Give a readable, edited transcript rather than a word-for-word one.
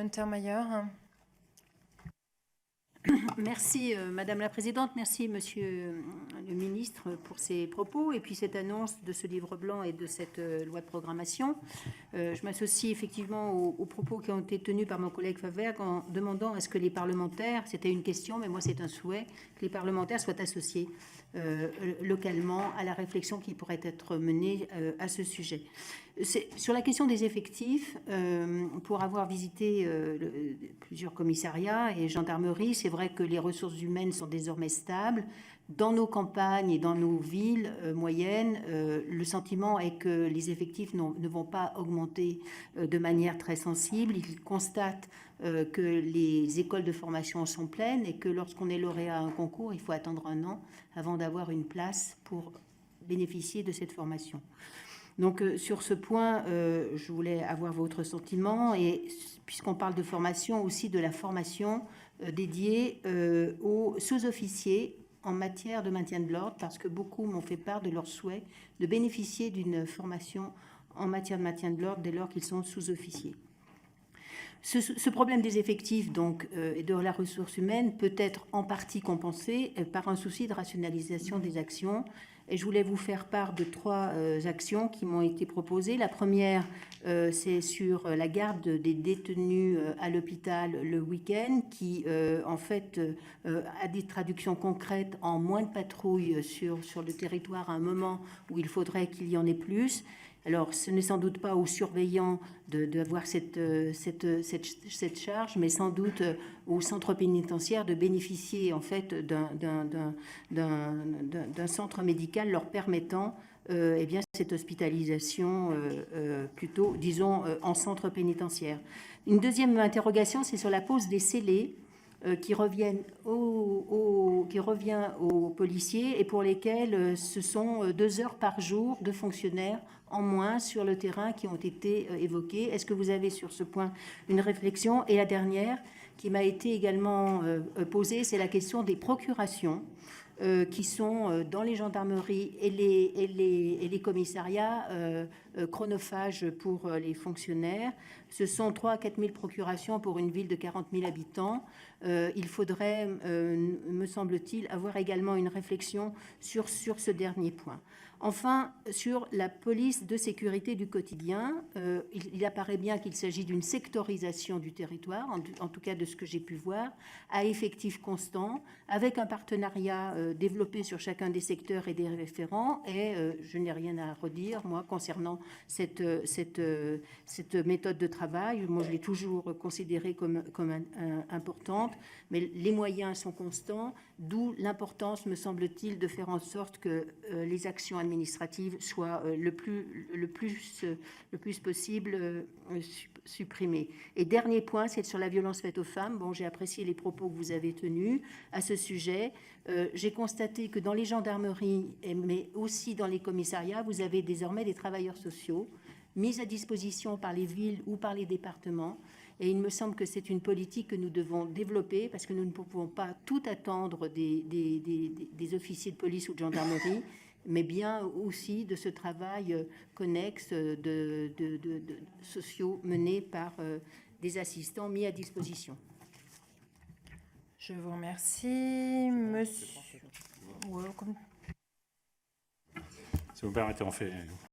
Untermaier. Merci Madame la Présidente, merci Monsieur le Ministre pour ces propos et puis cette annonce de ce livre blanc et de cette loi de programmation. Je m'associe effectivement aux propos qui ont été tenus par mon collègue Favergue en demandant à ce que les parlementaires, c'était une question mais moi c'est un souhait, que les parlementaires soient associés localement à la réflexion qui pourrait être menée à ce sujet. Sur la question des effectifs, pour avoir visité plusieurs commissariats et gendarmeries, c'est vrai que les ressources humaines sont désormais stables. Dans nos campagnes et dans nos villes moyennes, le sentiment est que les effectifs ne vont pas augmenter de manière très sensible. Ils constatent que les écoles de formation sont pleines et que lorsqu'on est lauréat à un concours, il faut attendre un an avant d'avoir une place pour bénéficier de cette formation. Donc sur ce point, je voulais avoir votre sentiment et puisqu'on parle de formation, aussi de la formation dédiée aux sous-officiers en matière de maintien de l'ordre, parce que beaucoup m'ont fait part de leur souhait de bénéficier d'une formation en matière de maintien de l'ordre dès lors qu'ils sont sous-officiers. Ce problème des effectifs donc, et de la ressource humaine peut être en partie compensé par un souci de rationalisation des actions. Et je voulais vous faire part de 3 actions qui m'ont été proposées. La première, c'est sur la garde des détenus à l'hôpital le week-end, qui en fait a des traductions concrètes en moins de patrouilles sur le territoire à un moment où il faudrait qu'il y en ait plus. Alors, ce n'est sans doute pas aux surveillants d'avoir cette charge, mais sans doute au centre pénitentiaire de bénéficier en fait d'un centre médical leur permettant eh bien, cette hospitalisation plutôt, disons, en centre pénitentiaire. Une deuxième interrogation, c'est sur la pose des scellés qui revient aux policiers et pour lesquels ce sont 2 heures par jour de fonctionnaires en moins sur le terrain qui ont été évoqués. Est-ce que vous avez sur ce point une réflexion? Et la dernière qui m'a été également posée, c'est la question des procurations qui sont dans les gendarmeries et les commissariats chronophages pour les fonctionnaires. Ce sont 3 à 4 000 procurations pour une ville de 40 000 habitants. Il faudrait, me semble-t-il, avoir également une réflexion sur ce dernier point. Enfin, sur la police de sécurité du quotidien, il apparaît bien qu'il s'agit d'une sectorisation du territoire, en tout cas de ce que j'ai pu voir, à effectif constant, avec un partenariat développé sur chacun des secteurs et des référents. Et je n'ai rien à redire, moi, concernant cette méthode de travail. Moi, je l'ai toujours considérée comme importante, mais les moyens sont constants, d'où l'importance, me semble-t-il, de faire en sorte que les actions administratives soient le plus possible supprimées. Et dernier point, c'est sur la violence faite aux femmes. Bon, j'ai apprécié les propos que vous avez tenus à ce sujet. J'ai constaté que dans les gendarmeries, mais aussi dans les commissariats, vous avez désormais des travailleurs sociaux mis à disposition par les villes ou par les départements. Et il me semble que c'est une politique que nous devons développer parce que nous ne pouvons pas tout attendre des officiers de police ou de gendarmerie, mais bien aussi de ce travail connexe de sociaux menés par des assistants mis à disposition. Je vous remercie. Monsieur... Si vous me permettez, on fait...